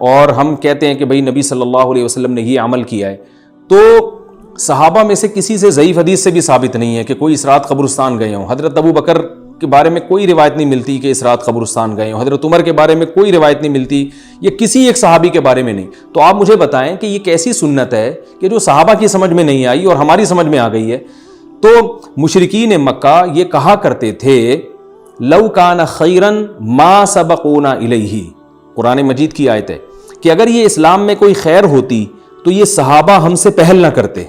اور ہم کہتے ہیں کہ بھئی نبی صلی اللہ علیہ وسلم نے یہ عمل کیا ہے، تو صحابہ میں سے کسی سے ضعیف حدیث سے بھی ثابت نہیں ہے کہ کوئی اس رات قبرستان گئے ہوں۔ حضرت ابو بکر کے بارے میں کوئی روایت نہیں ملتی کہ اس رات قبرستان گئے ہوں، حضرت عمر کے بارے میں کوئی روایت نہیں ملتی، یہ کسی ایک صحابی کے بارے میں نہیں۔ تو آپ مجھے بتائیں کہ یہ کیسی سنت ہے کہ جو صحابہ کی سمجھ میں نہیں آئی اور ہماری سمجھ میں آ گئی ہے؟ تو مشرکین مکہ یہ کہا کرتے تھے لو کان خیرن ما سبقونا الیہ، قرآن مجید کی آیت ہے کہ اگر یہ اسلام میں کوئی خیر ہوتی تو یہ صحابہ ہم سے پہل نہ کرتے،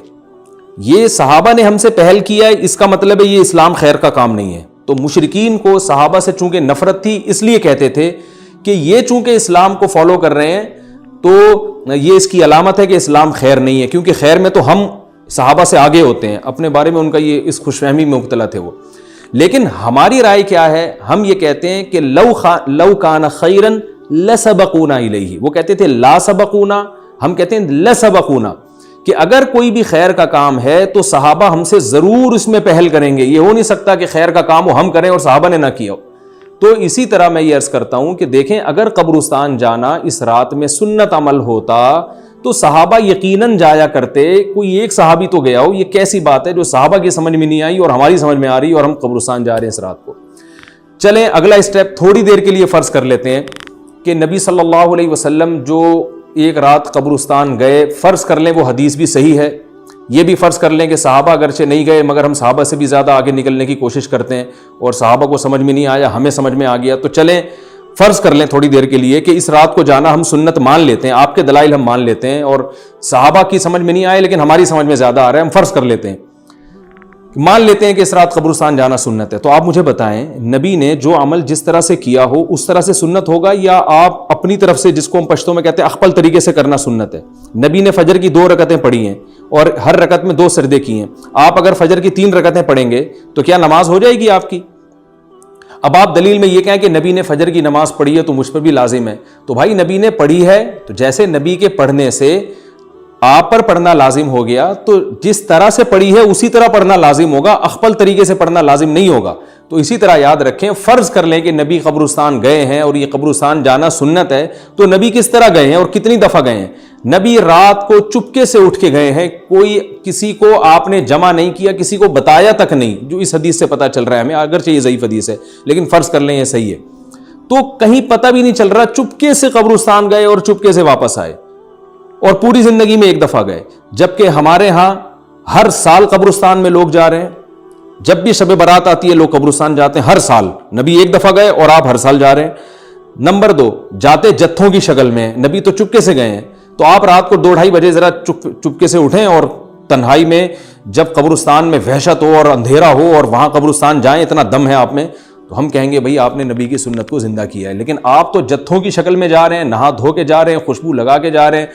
یہ صحابہ نے ہم سے پہل کیا ہے، اس کا مطلب ہے یہ اسلام خیر کا کام نہیں ہے۔ تو مشرکین کو صحابہ سے چونکہ نفرت تھی، اس لیے کہتے تھے کہ یہ چونکہ اسلام کو فالو کر رہے ہیں تو یہ اس کی علامت ہے کہ اسلام خیر نہیں ہے، کیونکہ خیر میں تو ہم صحابہ سے آگے ہوتے ہیں، اپنے بارے میں ان کا یہ اس خوش فہمی میں مبتلا تھے وہ۔ لیکن ہماری رائے کیا ہے؟ ہم یہ کہتے ہیں کہ لو کان خیرن لسبقونا الیہ، وہ کہتے تھے لا سبقونا، ہم کہتے ہیں لسبقونا، کہ اگر کوئی بھی خیر کا کام ہے تو صحابہ ہم سے ضرور اس میں پہل کریں گے، یہ ہو نہیں سکتا کہ خیر کا کام ہو ہم کریں اور صحابہ نے نہ کیا ہو۔ تو اسی طرح میں یہ عرض کرتا ہوں کہ دیکھیں اگر قبرستان جانا اس رات میں سنت عمل ہوتا تو صحابہ یقیناً جایا کرتے، کوئی ایک صحابی تو گیا ہو، یہ کیسی بات ہے جو صحابہ کی سمجھ میں نہیں آئی اور ہماری سمجھ میں آ رہی اور ہم قبرستان جا رہے ہیں اس رات کو۔ چلیں اگلا اسٹیپ تھوڑی دیر کے لیے فرض کر لیتے ہیں کہ نبی صلی اللہ علیہ وسلم جو ایک رات قبرستان گئے، فرض کر لیں وہ حدیث بھی صحیح ہے، یہ بھی فرض کر لیں کہ صحابہ اگرچہ نہیں گئے مگر ہم صحابہ سے بھی زیادہ آگے نکلنے کی کوشش کرتے ہیں اور صحابہ کو سمجھ میں نہیں آیا، ہمیں سمجھ میں آ گیا، تو چلیں فرض کر لیں تھوڑی دیر کے لیے کہ اس رات کو جانا ہم سنت مان لیتے ہیں، آپ کے دلائل ہم مان لیتے ہیں اور صحابہ کی سمجھ میں نہیں آئے لیکن ہماری سمجھ میں زیادہ آ رہا ہے، ہم فرض کر لیتے ہیں، مان لیتے ہیں کہ اس رات قبرستان جانا سنت ہے۔ تو آپ مجھے بتائیں نبی نے جو عمل جس طرح سے کیا ہو اس طرح سے سنت ہوگا یا آپ اپنی طرف سے، جس کو ہم پشتوں میں کہتے ہیں اخپل طریقے سے کرنا سنت ہے؟ نبی نے فجر کی 2 رکعتیں پڑھی ہیں اور ہر رکعت میں 2 سجدے کی ہیں، آپ اگر فجر کی 3 رکعتیں پڑھیں گے تو کیا نماز ہو جائے گی آپ کی؟ اب آپ دلیل میں یہ کہیں کہ نبی نے فجر کی نماز پڑھی ہے تو مجھ پر بھی لازم ہے، تو بھائی نبی نے پڑھی ہے تو جیسے نبی کے پڑھنے سے آپ پر پڑھنا لازم ہو گیا تو جس طرح سے پڑھی ہے اسی طرح پڑھنا لازم ہوگا، اخپل طریقے سے پڑھنا لازم نہیں ہوگا۔ تو اسی طرح یاد رکھیں، فرض کر لیں کہ نبی قبرستان گئے ہیں اور یہ قبرستان جانا سنت ہے، تو نبی کس طرح گئے ہیں اور کتنی دفعہ گئے ہیں؟ نبی رات کو چپکے سے اٹھ کے گئے ہیں، کوئی کسی کو آپ نے جمع نہیں کیا، کسی کو بتایا تک نہیں، جو اس حدیث سے پتہ چل رہا ہے ہمیں، اگرچہ یہ ضعیف حدیث ہے لیکن فرض کر لیں یہ صحیح ہے، تو کہیں پتہ بھی نہیں چل رہا، چپکے سے قبرستان گئے اور چپکے سے واپس آئے اور پوری زندگی میں ایک دفعہ گئے، جبکہ ہمارے ہاں ہر سال قبرستان میں لوگ جا رہے ہیں، جب بھی شب برات آتی ہے لوگ قبرستان جاتے ہیں، ہر سال، نبی ایک دفعہ گئے اور آپ ہر سال جا رہے ہیں۔ نمبر 2، جاتے جتھوں کی شکل میں، نبی تو چپکے سے گئے ہیں، تو آپ رات کو 2-2:30 بجے ذرا چپکے سے اٹھیں اور تنہائی میں جب قبرستان میں وحشت ہو اور اندھیرا ہو اور وہاں قبرستان جائیں، اتنا دم ہے آپ میں، تو ہم کہیں گے بھئی آپ نے نبی کی سنت کو زندہ کیا ہے۔ لیکن آپ تو جتھوں کی شکل میں جا رہے ہیں، نہا دھو کے جا رہے ہیں، خوشبو لگا کے جا رہے ہیں،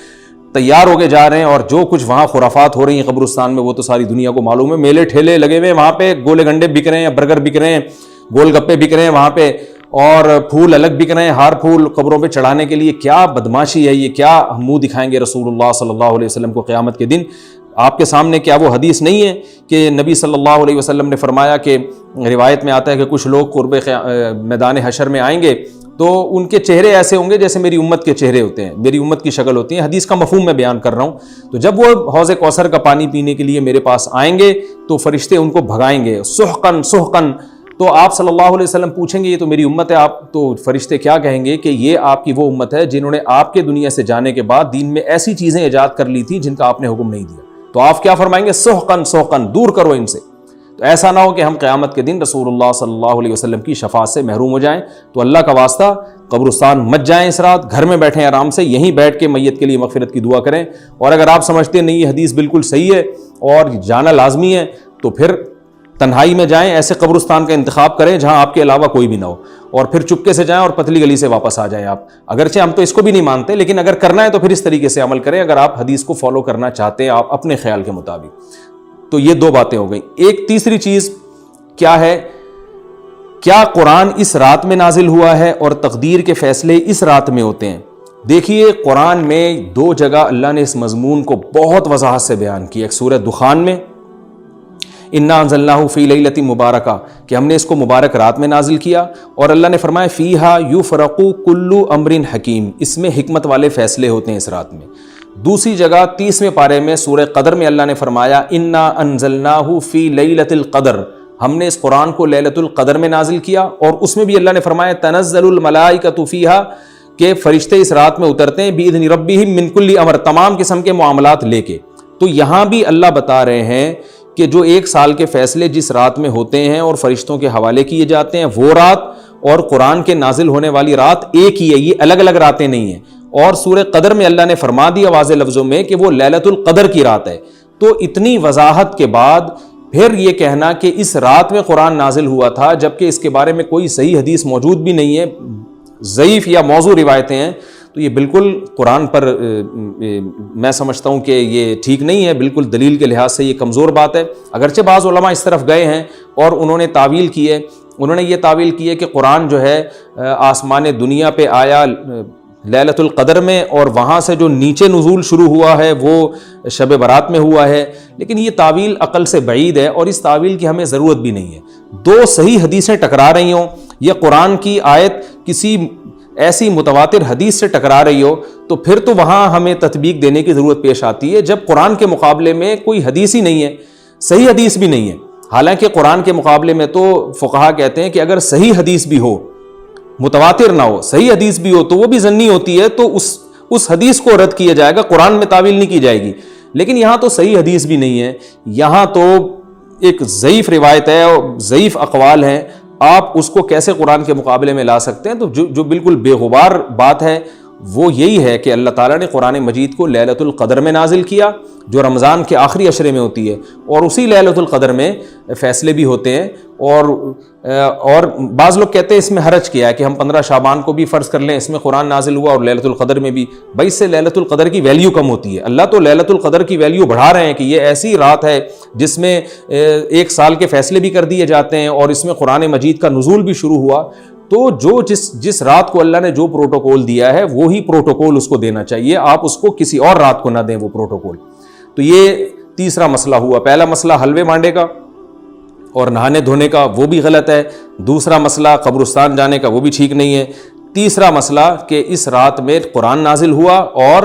تیار ہو کے جا رہے ہیں، اور جو کچھ وہاں خرافات ہو رہی ہیں قبرستان میں وہ تو ساری دنیا کو معلوم ہے، میلے ٹھیلے لگے ہوئے ہیں وہاں پہ، گولے گنڈے بک رہے ہیں، برگر بک رہے ہیں، گول گپے بک رہے ہیں وہاں پہ، اور پھول الگ بک رہے ہیں، ہار پھول قبروں پہ چڑھانے کے لیے۔ کیا بدماشی ہے یہ، کیا منہ دکھائیں گے رسول اللہ صلی اللہ علیہ وسلم کو قیامت کے دن؟ آپ کے سامنے کیا وہ حدیث نہیں ہے کہ نبی صلی اللہ علیہ وسلم نے فرمایا کہ روایت میں آتا ہے کہ کچھ لوگ قرب میدان حشر میں آئیں گے تو ان کے چہرے ایسے ہوں گے جیسے میری امت کے چہرے ہوتے ہیں، میری امت کی شکل ہوتی ہے، حدیث کا مفہوم میں بیان کر رہا ہوں۔ تو جب وہ حوض کوثر کا پانی پینے کے لیے میرے پاس آئیں گے تو فرشتے ان کو بھگائیں گے، سحقن سحقن، تو آپ صلی اللہ علیہ وسلم پوچھیں گے یہ تو میری امت ہے، آپ تو فرشتے کیا کہیں گے کہ یہ آپ کی وہ امت ہے جنہوں نے آپ کے دنیا سے جانے کے بعد دین میں ایسی چیزیں ایجاد کر لی تھی جن کا آپ نے حکم نہیں دیا، تو آپ کیا فرمائیں گے؟ سحقن سحقن، دور کرو ان سے۔ تو ایسا نہ ہو کہ ہم قیامت کے دن رسول اللہ صلی اللہ علیہ وسلم کی شفاعت سے محروم ہو جائیں۔ تو اللہ کا واسطہ قبرستان مت جائیں اس رات، گھر میں بیٹھیں آرام سے، یہیں بیٹھ کے میت کے لیے مغفرت کی دعا کریں، اور اگر آپ سمجھتے نہیں یہ حدیث بالکل صحیح ہے اور جانا لازمی ہے تو پھر تنہائی میں جائیں، ایسے قبرستان کا انتخاب کریں جہاں آپ کے علاوہ کوئی بھی نہ ہو، اور پھر چپکے سے جائیں اور پتلی گلی سے واپس آ جائیں آپ۔ اگرچہ ہم تو اس کو بھی نہیں مانتے لیکن اگر کرنا ہے تو پھر اس طریقے سے عمل کریں، اگر آپ حدیث کو فالو کرنا چاہتے ہیں آپ اپنے خیال کے مطابق۔ تو یہ 2 باتیں ہو گئیں۔ ایک تیسری چیز کیا ہے؟ کیا قرآن اس رات میں نازل ہوا ہے اور تقدیر کے فیصلے اس رات میں ہوتے ہیں؟ دیکھیے قرآن میں 2 جگہ اللہ نے اس مضمون کو بہت وضاحت سے بیان کیا، ایک سورہ دخان میں، انا انزلناہ فی لیلۃ مبارکہ کہ ہم نے اس کو مبارک رات میں نازل کیا، اور اللہ نے فرمایا فیہا یفرق کل امر حکیم، اس میں حکمت والے فیصلے ہوتے ہیں اس رات میں۔ دوسری جگہ 30ویں پارے میں سورہ قدر میں اللہ نے فرمایا انا انزلناہ فی لیلۃ القدر، ہم نے اس قرآن کو لیلۃ القدر میں نازل کیا، اور اس میں بھی اللہ نے فرمایا تنزل الملائکۃ فیہا کہ فرشتے اس رات میں اترتے ہیں باذن ربہم من کل امر، تمام قسم کے معاملات لے کے۔ تو یہاں بھی اللہ بتا رہے ہیں کہ جو 1 سال کے فیصلے جس رات میں ہوتے ہیں اور فرشتوں کے حوالے کیے جاتے ہیں، وہ رات اور قرآن کے نازل ہونے والی رات ایک ہی ہے، یہ الگ الگ راتیں نہیں ہیں۔ اور سورہ قدر میں اللہ نے فرما دیا واضح لفظوں میں کہ وہ لیلۃ القدر کی رات ہے۔ تو اتنی وضاحت کے بعد پھر یہ کہنا کہ اس رات میں قرآن نازل ہوا تھا، جبکہ اس کے بارے میں کوئی صحیح حدیث موجود بھی نہیں ہے، ضعیف یا موضوع روایتیں ہیں، تو یہ بالکل قرآن پر میں سمجھتا ہوں کہ یہ ٹھیک نہیں ہے، بالکل دلیل کے لحاظ سے یہ کمزور بات ہے۔ اگرچہ بعض علماء اس طرف گئے ہیں اور انہوں نے تعویل کی ہے، انہوں نے یہ تعویل کی ہے کہ قرآن جو ہے آسمان دنیا پہ آیا لیلۃ القدر میں، اور وہاں سے جو نیچے نزول شروع ہوا ہے وہ شب برات میں ہوا ہے، لیکن یہ تعویل عقل سے بعید ہے، اور اس تعویل کی ہمیں ضرورت بھی نہیں ہے۔ 2 صحیح حدیثیں ٹکرا رہی ہوں یا قرآن کی آیت کسی ایسی متواتر حدیث سے ٹکرا رہی ہو، تو پھر تو وہاں ہمیں تطبیق دینے کی ضرورت پیش آتی ہے، جب قرآن کے مقابلے میں کوئی حدیث ہی نہیں ہے، صحیح حدیث بھی نہیں ہے۔ حالانکہ قرآن کے مقابلے میں تو فقہا کہتے ہیں کہ اگر صحیح حدیث بھی ہو، متواتر نہ ہو، صحیح حدیث بھی ہو، تو وہ بھی ظنی ہوتی ہے، تو اس حدیث کو رد کیا جائے گا، قرآن میں تعویل نہیں کی جائے گی۔ لیکن یہاں تو صحیح حدیث بھی نہیں ہے، یہاں تو ایک ضعیف روایت ہے اور ضعیف اقوال ہیں، آپ اس کو کیسے قرآن کے مقابلے میں لا سکتے ہیں؟ تو جو بالکل بے غبار بات ہے وہ یہی ہے کہ اللہ تعالیٰ نے قرآن مجید کو لیلۃ القدر میں نازل کیا، جو رمضان کے آخری عشرے میں ہوتی ہے، اور اسی لیلۃ القدر میں فیصلے بھی ہوتے ہیں۔ اور بعض لوگ کہتے ہیں اس میں حرج کیا ہے کہ ہم 15 شعبان کو بھی فرض کر لیں، اس میں قرآن نازل ہوا اور لیلۃ القدر میں بھی، بھائی اس سے لیلۃ القدر کی ویلیو کم ہوتی ہے۔ اللہ تو لیلۃ القدر کی ویلیو بڑھا رہے ہیں کہ یہ ایسی رات ہے جس میں 1 سال کے فیصلے بھی کر دیے جاتے ہیں، اور اس میں قرآن مجید کا نزول بھی شروع ہوا۔ تو جس رات کو اللہ نے جو پروٹوکول دیا ہے وہی پروٹوکول اس کو دینا چاہیے، آپ اس کو کسی اور رات کو نہ دیں وہ پروٹوکول۔ تو یہ تیسرا مسئلہ ہوا۔ پہلا مسئلہ حلوے مانڈے کا اور نہانے دھونے کا، وہ بھی غلط ہے۔ دوسرا مسئلہ قبرستان جانے کا، وہ بھی ٹھیک نہیں ہے۔ تیسرا مسئلہ کہ اس رات میں قرآن نازل ہوا اور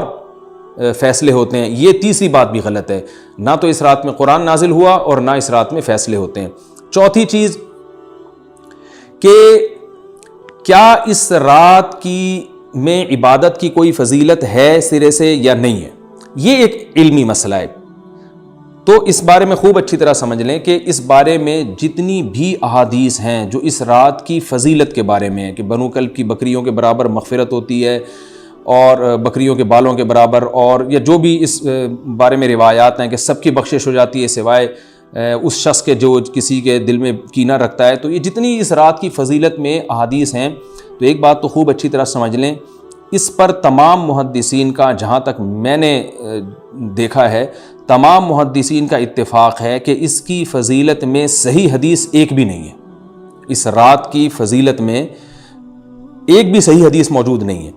فیصلے ہوتے ہیں، یہ تیسری بات بھی غلط ہے۔ نہ تو اس رات میں قرآن نازل ہوا اور نہ اس رات میں فیصلے ہوتے ہیں۔ چوتھی چیز کہ کیا اس رات میں عبادت کی کوئی فضیلت ہے سرے سے یا نہیں ہے، یہ ایک علمی مسئلہ ہے۔ تو اس بارے میں خوب اچھی طرح سمجھ لیں کہ اس بارے میں جتنی بھی احادیث ہیں جو اس رات کی فضیلت کے بارے میں ہے کہ بنو کلب کی بکریوں کے برابر مغفرت ہوتی ہے اور بکریوں کے بالوں کے برابر، اور یا جو بھی اس بارے میں روایات ہیں کہ سب کی بخشش ہو جاتی ہے سوائے اس شخص کے جو کسی کے دل میں کینہ رکھتا ہے، تو یہ جتنی اس رات کی فضیلت میں احادیث ہیں، تو ایک بات تو خوب اچھی طرح سمجھ لیں، اس پر تمام محدثین کا، جہاں تک میں نے دیکھا ہے، تمام محدثین کا اتفاق ہے کہ اس کی فضیلت میں صحیح حدیث ایک بھی نہیں ہے۔ اس رات کی فضیلت میں ایک بھی صحیح حدیث موجود نہیں ہے،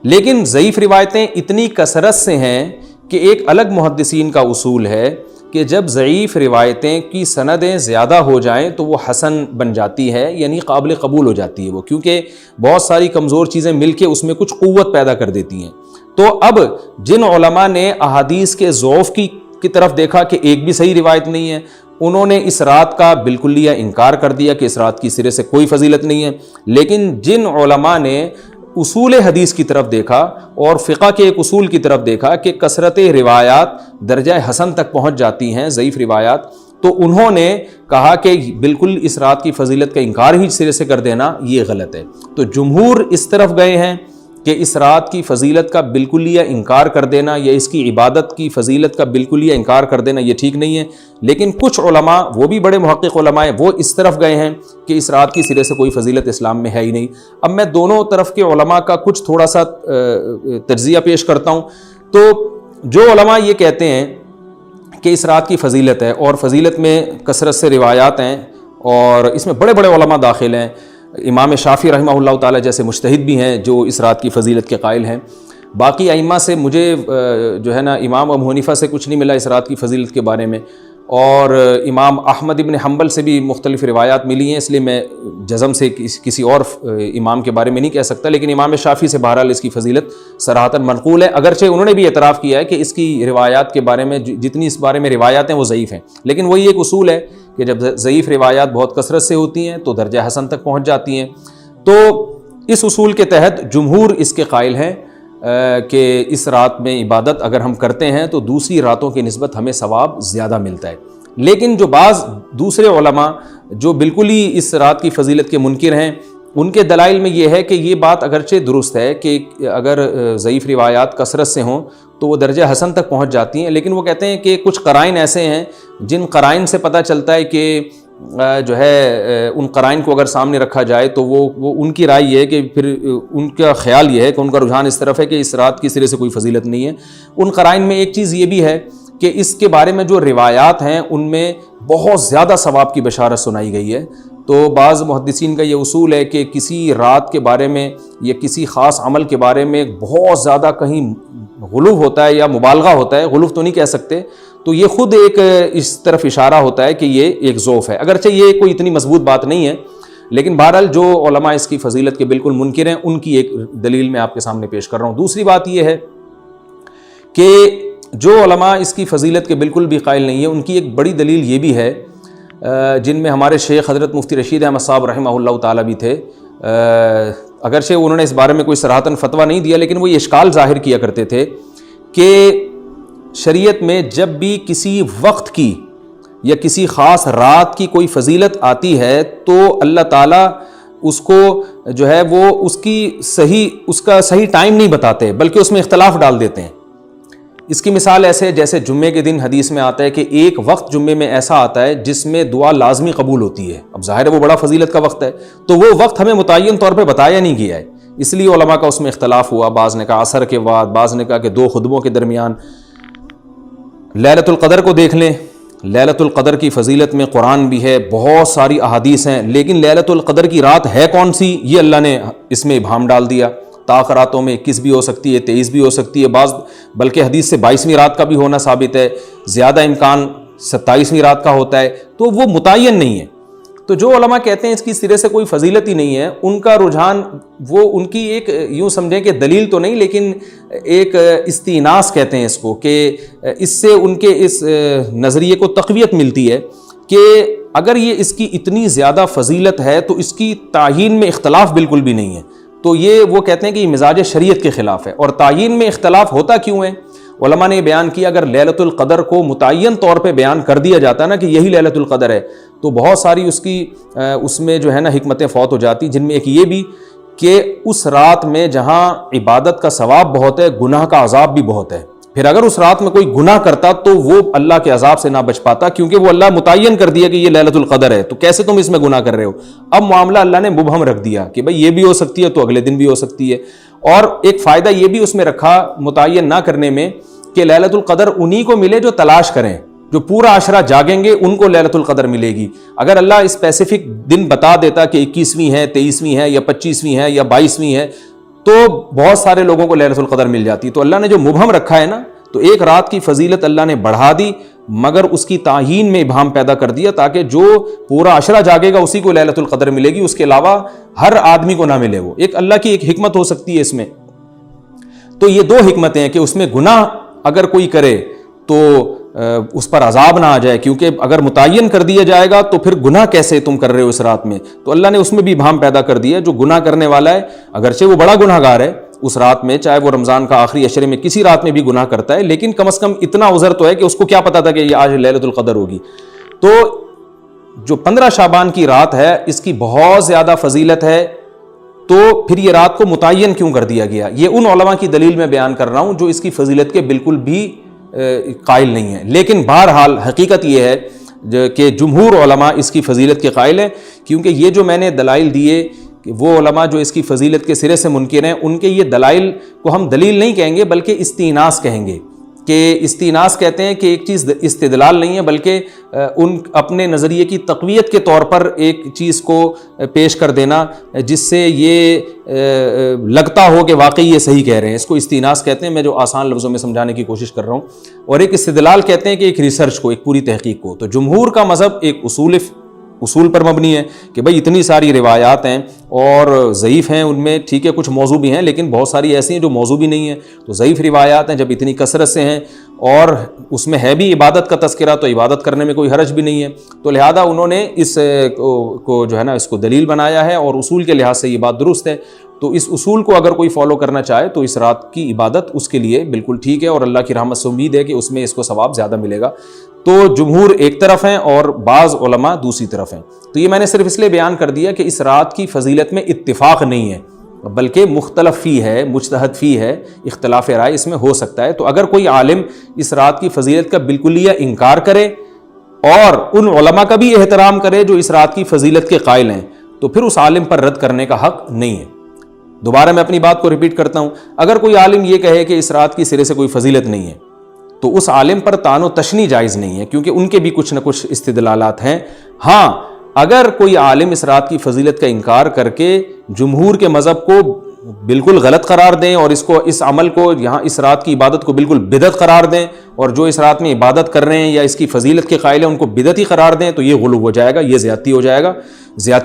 لیکن ضعیف روایتیں اتنی کثرت سے ہیں کہ ایک الگ محدثین کا اصول ہے کہ جب ضعیف روایتیں کی سندیں زیادہ ہو جائیں تو وہ حسن بن جاتی ہے، یعنی قابل قبول ہو جاتی ہے وہ، کیونکہ بہت ساری کمزور چیزیں مل کے اس میں کچھ قوت پیدا کر دیتی ہیں۔ تو اب جن علماء نے احادیث کے ضعف کی طرف دیکھا کہ ایک بھی صحیح روایت نہیں ہے، انہوں نے اس رات کا بالکلیہ انکار کر دیا کہ اس رات کی سرے سے کوئی فضیلت نہیں ہے۔ لیکن جن علماء نے اصول حدیث کی طرف دیکھا اور فقہ کے ایک اصول کی طرف دیکھا کہ کثرت روایات درجہ حسن تک پہنچ جاتی ہیں، ضعیف روایات، تو انہوں نے کہا کہ بالکل اس رات کی فضیلت کا انکار ہی سرے سے کر دینا یہ غلط ہے۔ تو جمہور اس طرف گئے ہیں کہ اس رات کی فضیلت کا بالکلیہ انکار کر دینا یا اس کی عبادت کی فضیلت کا بالکلیہ انکار کر دینا یہ ٹھیک نہیں ہے، لیکن کچھ علماء، وہ بھی بڑے محقق علماء ہیں، وہ اس طرف گئے ہیں کہ اس رات کی سرے سے کوئی فضیلت اسلام میں ہے ہی نہیں۔ اب میں دونوں طرف کے علماء کا کچھ تھوڑا سا تجزیہ پیش کرتا ہوں۔ تو جو علماء یہ کہتے ہیں کہ اس رات کی فضیلت ہے اور فضیلت میں کثرت سے روایات ہیں اور اس میں بڑے بڑے علماء داخل ہیں، امام شافعی رحمہ اللہ تعالی جیسے مجتہد بھی ہیں جو اس رات کی فضیلت کے قائل ہیں۔ باقی ائمہ سے مجھے جو ہے نا امام ابو حنیفہ سے کچھ نہیں ملا اس رات کی فضیلت کے بارے میں، اور امام احمد ابن حنبل سے بھی مختلف روایات ملی ہیں، اس لیے میں جزم سے کسی اور امام کے بارے میں نہیں کہہ سکتا، لیکن امام شافعی سے بہرحال اس کی فضیلت صراحتاً منقول ہے، اگرچہ انہوں نے بھی اعتراف کیا ہے کہ اس کی روایات کے بارے میں جتنی اس بارے میں روایات ہیں وہ ضعیف ہیں، لیکن وہی ایک اصول ہے کہ جب ضعیف روایات بہت کثرت سے ہوتی ہیں تو درجہ حسن تک پہنچ جاتی ہیں۔ تو اس اصول کے تحت جمہور اس کے قائل ہیں کہ اس رات میں عبادت اگر ہم کرتے ہیں تو دوسری راتوں کی نسبت ہمیں ثواب زیادہ ملتا ہے، لیکن جو بعض دوسرے علماء جو بالکل ہی اس رات کی فضیلت کے منکر ہیں، ان کے دلائل میں یہ ہے کہ یہ بات اگرچہ درست ہے کہ اگر ضعیف روایات کثرت سے ہوں تو وہ درجہ حسن تک پہنچ جاتی ہیں، لیکن وہ کہتے ہیں کہ کچھ قرائن ایسے ہیں جن قرائن سے پتہ چلتا ہے کہ جو ہے ان قرائن کو اگر سامنے رکھا جائے تو وہ ان کی رائے یہ ہے کہ پھر ان کا خیال یہ ہے کہ ان کا رجحان اس طرف ہے کہ اس رات کی سرے سے کوئی فضیلت نہیں ہے۔ ان قرائن میں ایک چیز یہ بھی ہے کہ اس کے بارے میں جو روایات ہیں ان میں بہت زیادہ ثواب کی بشارت سنائی گئی ہے، تو بعض محدثین کا یہ اصول ہے کہ کسی رات کے بارے میں یا کسی خاص عمل کے بارے میں بہت زیادہ کہیں غلو ہوتا ہے یا مبالغہ ہوتا ہے، غلو تو نہیں کہہ سکتے، تو یہ خود ایک اس طرف اشارہ ہوتا ہے کہ یہ ایک ذوف ہے، اگرچہ یہ کوئی اتنی مضبوط بات نہیں ہے، لیکن بہرحال جو علماء اس کی فضیلت کے بالکل منکر ہیں ان کی ایک دلیل میں آپ کے سامنے پیش کر رہا ہوں۔ دوسری بات یہ ہے کہ جو علماء اس کی فضیلت کے بالکل بھی قائل نہیں ہیں، ان کی ایک بڑی دلیل یہ بھی ہے، جن میں ہمارے شیخ حضرت مفتی رشید احمد صاحب رحمہ اللہ تعالیٰ بھی تھے، اگرچہ انہوں نے اس بارے میں کوئی صراحتاً فتویٰ نہیں دیا، لیکن وہ یہ اشکال ظاہر کیا کرتے تھے کہ شریعت میں جب بھی کسی وقت کی یا کسی خاص رات کی کوئی فضیلت آتی ہے تو اللہ تعالیٰ اس کو جو ہے وہ اس کا صحیح ٹائم نہیں بتاتے، بلکہ اس میں اختلاف ڈال دیتے ہیں۔ اس کی مثال ایسے جیسے جمعے کے دن حدیث میں آتا ہے کہ ایک وقت جمعے میں ایسا آتا ہے جس میں دعا لازمی قبول ہوتی ہے، اب ظاہر ہے وہ بڑا فضیلت کا وقت ہے، تو وہ وقت ہمیں متعین طور پہ بتایا نہیں گیا ہے، اس لیے علماء کا اس میں اختلاف ہوا، بعض نے کہا عصر کے بعد، بعض نے کہا کہ 2 خطبوں کے درمیان۔ لیلۃ القدر کو دیکھ لیں، لیلۃ القدر کی فضیلت میں قرآن بھی ہے، بہت ساری احادیث ہیں، لیکن لیلۃ القدر کی رات ہے کون سی یہ اللہ نے اس میں ابہام ڈال دیا۔ طاق راتوں میں 21 بھی ہو سکتی ہے، 23 بھی ہو سکتی ہے، بعض بلکہ حدیث سے 22ویں رات کا بھی ہونا ثابت ہے، زیادہ امکان 27ویں رات کا ہوتا ہے، تو وہ متعین نہیں ہے۔ تو جو علماء کہتے ہیں اس کی سرے سے کوئی فضیلت ہی نہیں ہے، ان کا رجحان وہ ان کی ایک یوں سمجھیں کہ دلیل تو نہیں لیکن ایک استئناس کہتے ہیں اس کو، کہ اس سے ان کے اس نظریے کو تقویت ملتی ہے کہ اگر یہ اس کی اتنی زیادہ فضیلت ہے تو اس کی تعیین میں اختلاف بالکل بھی نہیں ہے، تو یہ وہ کہتے ہیں کہ یہ مزاج شریعت کے خلاف ہے۔ اور تعیین میں اختلاف ہوتا کیوں ہے؟ علماء نے بیان کیا اگر لیلۃ القدر کو متعین طور پہ بیان کر دیا جاتا ہے نا کہ یہی لیلۃ القدر ہے، تو بہت ساری اس میں جو ہے نا حکمتیں فوت ہو جاتی، جن میں ایک یہ بھی کہ اس رات میں جہاں عبادت کا ثواب بہت ہے، گناہ کا عذاب بھی بہت ہے، پھر اگر اس رات میں کوئی گناہ کرتا تو وہ اللہ کے عذاب سے نہ بچ پاتا، کیونکہ وہ اللہ متعین کر دیا کہ یہ لیلۃ القدر ہے، تو کیسے تم اس میں گناہ کر رہے ہو؟ اب معاملہ اللہ نے مبہم رکھ دیا کہ بھئی یہ بھی ہو سکتی ہے تو اگلے دن بھی ہو سکتی ہے۔ اور ایک فائدہ یہ بھی اس میں رکھا متعین نہ کرنے میں کہ لیلۃ القدر انہی کو ملے جو تلاش کریں، جو پورا عشرہ جاگیں گے ان کو لیلۃ القدر ملے گی۔ اگر اللہ اسپیسیفک دن بتا دیتا کہ 21ویں ہے، 23ویں ہے یا 25ویں ہے یا 22ویں ہے تو بہت سارے لوگوں کو لیلۃ القدر مل جاتی، تو اللہ نے جو مبہم رکھا ہے نا، تو ایک رات کی فضیلت اللہ نے بڑھا دی مگر اس کی تعیین میں ابہام پیدا کر دیا تاکہ جو پورا عشرہ جاگے گا اسی کو لیلۃ القدر ملے گی، اس کے علاوہ ہر آدمی کو نہ ملے۔ وہ ایک اللہ کی ایک حکمت ہو سکتی ہے اس میں۔ تو یہ 2 حکمتیں ہیں کہ اس میں گناہ اگر کوئی کرے تو اس پر عذاب نہ آ جائے، کیونکہ اگر متعین کر دیا جائے گا تو پھر گناہ کیسے تم کر رہے ہو اس رات میں، تو اللہ نے اس میں بھی ابہام پیدا کر دیا۔ جو گناہ کرنے والا ہے اگرچہ وہ بڑا گناہ گار ہے اس رات میں، چاہے وہ رمضان کا آخری عشرے میں کسی رات میں بھی گناہ کرتا ہے، لیکن کم از کم اتنا عذر تو ہے کہ اس کو کیا پتا تھا کہ یہ آج لیلۃ القدر ہوگی۔ تو جو 15 شعبان کی رات ہے اس کی بہت زیادہ فضیلت ہے، تو پھر یہ رات کو متعین کیوں کر دیا گیا؟ یہ ان علماء کی دلیل میں بیان کر رہا ہوں جو اس کی فضیلت کے بالکل بھی قائل نہیں ہیں، لیکن بہرحال حقیقت یہ ہے کہ جمہور علماء اس کی فضیلت کے قائل ہیں، کیونکہ یہ جو میں نے دلائل دیے کہ وہ علماء جو اس کی فضیلت کے سرے سے منکر ہیں ان کے یہ دلائل کو ہم دلیل نہیں کہیں گے بلکہ استئناس کہیں گے کہ استیناس کہتے ہیں کہ ایک چیز استدلال نہیں ہے بلکہ ان اپنے نظریے کی تقویت کے طور پر ایک چیز کو پیش کر دینا جس سے یہ لگتا ہو کہ واقعی یہ صحیح کہہ رہے ہیں، اس کو استیناس کہتے ہیں، میں جو آسان لفظوں میں سمجھانے کی کوشش کر رہا ہوں۔ اور ایک استدلال کہتے ہیں کہ ایک ریسرچ کو، ایک پوری تحقیق کو۔ تو جمہور کا مذہب ایک اصول پر مبنی ہے کہ بھئی اتنی ساری روایات ہیں اور ضعیف ہیں، ان میں ٹھیک ہے کچھ موضوع بھی ہیں لیکن بہت ساری ایسی ہیں جو موضوع بھی نہیں ہیں، تو ضعیف روایات ہیں، جب اتنی کثرت سے ہیں اور اس میں ہے بھی عبادت کا تذکرہ تو عبادت کرنے میں کوئی حرج بھی نہیں ہے، تو لہذا انہوں نے اس کو جو ہے نا اس کو دلیل بنایا ہے اور اصول کے لحاظ سے یہ بات درست ہے۔ تو اس اصول کو اگر کوئی فالو کرنا چاہے تو اس رات کی عبادت اس کے لیے بالکل ٹھیک ہے اور اللہ کی رحمت سے امید ہے کہ اس میں اس کو ثواب زیادہ ملے گا۔ تو جمہور ایک طرف ہیں اور بعض علماء دوسری طرف ہیں۔ تو یہ میں نے صرف اس لیے بیان کر دیا کہ اس رات کی فضیلت میں اتفاق نہیں ہے بلکہ مختلف فی ہے، مجتہد فی ہے، اختلاف رائے اس میں ہو سکتا ہے۔ تو اگر کوئی عالم اس رات کی فضیلت کا بالکلیہ انکار کرے اور ان علماء کا بھی احترام کرے جو اس رات کی فضیلت کے قائل ہیں تو پھر اس عالم پر رد کرنے کا حق نہیں ہے۔ دوبارہ میں اپنی بات کو ریپیٹ کرتا ہوں، اگر کوئی عالم یہ کہے کہ اس رات کی سرے سے کوئی فضیلت نہیں ہے تو اس عالم پر طعن و تشنیع جائز نہیں ہے کیونکہ ان کے بھی کچھ نہ کچھ استدلالات ہیں۔ ہاں اگر کوئی عالم اس رات کی فضیلت کا انکار کر کے جمہور کے مذہب کو بالکل غلط قرار دیں اور اس عمل کو یہاں اس رات کی عبادت کو بالکل بدعت قرار دیں اور جو اس رات میں عبادت کر رہے ہیں یا اس کی فضیلت کے قائل ہیں ان کو بدعتی قرار دیں تو یہ غلو ہو جائے گا، یہ زیادتی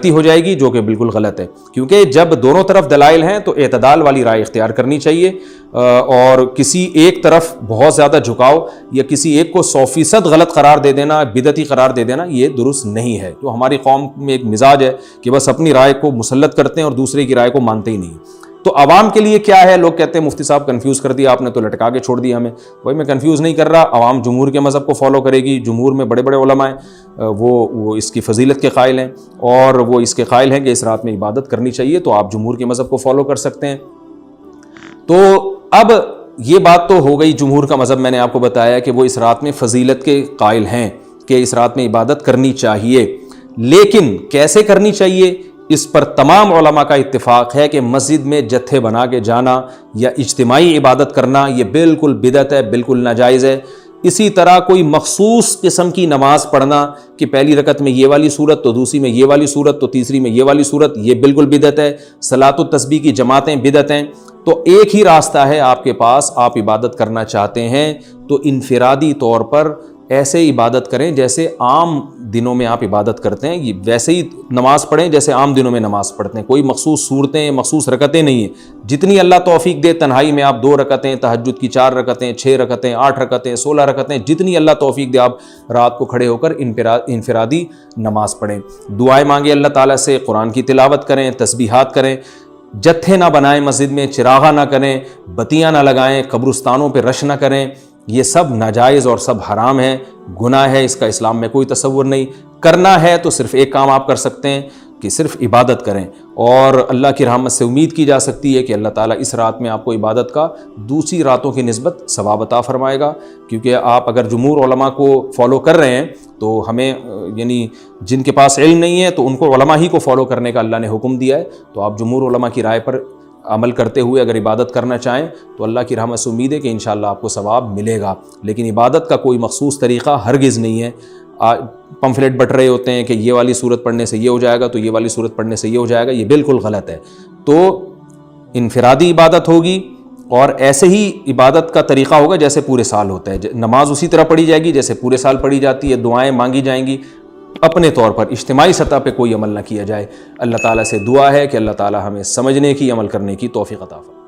ہو جائے گی جو کہ بالکل غلط ہے۔ کیونکہ جب دونوں طرف دلائل ہیں تو اعتدال والی رائے اختیار کرنی چاہیے اور کسی ایک طرف بہت زیادہ جھکاؤ یا کسی ایک کو 100% غلط قرار دے دینا، بدعتی قرار دے دینا، یہ درست نہیں ہے۔ تو ہماری قوم میں ایک مزاج ہے کہ بس اپنی رائے کو مسلط کرتے ہیں اور دوسرے کی رائے کو مانتے ہی نہیں۔ تو عوام کے لیے کیا ہے؟ لوگ کہتے ہیں مفتی صاحب کنفیوز کر دیا آپ نے، تو لٹکا کے چھوڑ دیا ہمیں۔ بھائی میں کنفیوز نہیں کر رہا، عوام جمہور کے مذہب کو فالو کرے گی، جمہور میں بڑے بڑے علماء ہیں، وہ اس کی فضیلت کے قائل ہیں اور وہ اس کے قائل ہیں کہ اس رات میں عبادت کرنی چاہیے، تو آپ جمہور کے مذہب کو فالو کر سکتے ہیں۔ تو اب یہ بات تو ہو گئی جمہور کا مذہب، میں نے آپ کو بتایا کہ وہ اس رات میں فضیلت کے قائل ہیں کہ اس رات میں عبادت کرنی چاہیے، لیکن کیسے کرنی چاہیے اس پر تمام علماء کا اتفاق ہے کہ مسجد میں جتھے بنا کے جانا یا اجتماعی عبادت کرنا یہ بالکل بدعت ہے، بالکل ناجائز ہے۔ اسی طرح کوئی مخصوص قسم کی نماز پڑھنا کہ پہلی رکعت میں یہ والی صورت تو دوسری میں یہ والی صورت تو تیسری میں یہ والی صورت، یہ بالکل بدعت ہے۔ صلاۃ التسبیح کی جماعتیں بدعت ہیں۔ تو ایک ہی راستہ ہے آپ کے پاس، آپ عبادت کرنا چاہتے ہیں تو انفرادی طور پر ایسے عبادت کریں جیسے عام دنوں میں آپ عبادت کرتے ہیں، یہ ویسے ہی نماز پڑھیں جیسے عام دنوں میں نماز پڑھتے ہیں۔ کوئی مخصوص صورتیں، مخصوص رکعتیں نہیں ہیں، جتنی اللہ توفیق دے تنہائی میں آپ 2 رکعتیں، تہجد کی 4 رکعتیں، 6 رکعتیں، 8 رکعتیں، 16 رکعتیں، جتنی اللہ توفیق دے آپ رات کو کھڑے ہو کر انفرادی نماز پڑھیں، دعائیں مانگیں اللہ تعالیٰ سے، قرآن کی تلاوت کریں، تسبیحات کریں، جتھے نہ بنائیں مسجد میں، چراغاں نہ کریں، بتیاں نہ لگائیں، قبرستانوں پہ رش نہ کریں، یہ سب ناجائز اور سب حرام ہے، گناہ ہے، اس کا اسلام میں کوئی تصور نہیں۔ کرنا ہے تو صرف ایک کام آپ کر سکتے ہیں کہ صرف عبادت کریں، اور اللہ کی رحمت سے امید کی جا سکتی ہے کہ اللہ تعالیٰ اس رات میں آپ کو عبادت کا دوسری راتوں کی نسبت ثواب عطا فرمائے گا۔ کیونکہ آپ اگر جمہور علماء کو فالو کر رہے ہیں تو ہمیں یعنی جن کے پاس علم نہیں ہے تو ان کو علماء ہی کو فالو کرنے کا اللہ نے حکم دیا ہے، تو آپ جمہور علماء کی رائے پر عمل کرتے ہوئے اگر عبادت کرنا چاہیں تو اللہ کی رحمت سے امید ہے کہ انشاءاللہ آپ کو ثواب ملے گا۔ لیکن عبادت کا کوئی مخصوص طریقہ ہرگز نہیں ہے۔ پمفلٹ بٹ رہے ہوتے ہیں کہ یہ والی صورت پڑھنے سے یہ ہو جائے گا تو یہ والی صورت پڑھنے سے یہ ہو جائے گا، یہ بالکل غلط ہے۔ تو انفرادی عبادت ہوگی اور ایسے ہی عبادت کا طریقہ ہوگا جیسے پورے سال ہوتا ہے، نماز اسی طرح پڑھی جائے گی جیسے پورے سال پڑھی جاتی ہے، دعائیں مانگی جائیں گی، اپنے طور پر اجتماعی سطح پہ کوئی عمل نہ کیا جائے۔ اللہ تعالیٰ سے دعا ہے کہ اللہ تعالیٰ ہمیں سمجھنے کی، عمل کرنے کی توفیق عطا فرمائے۔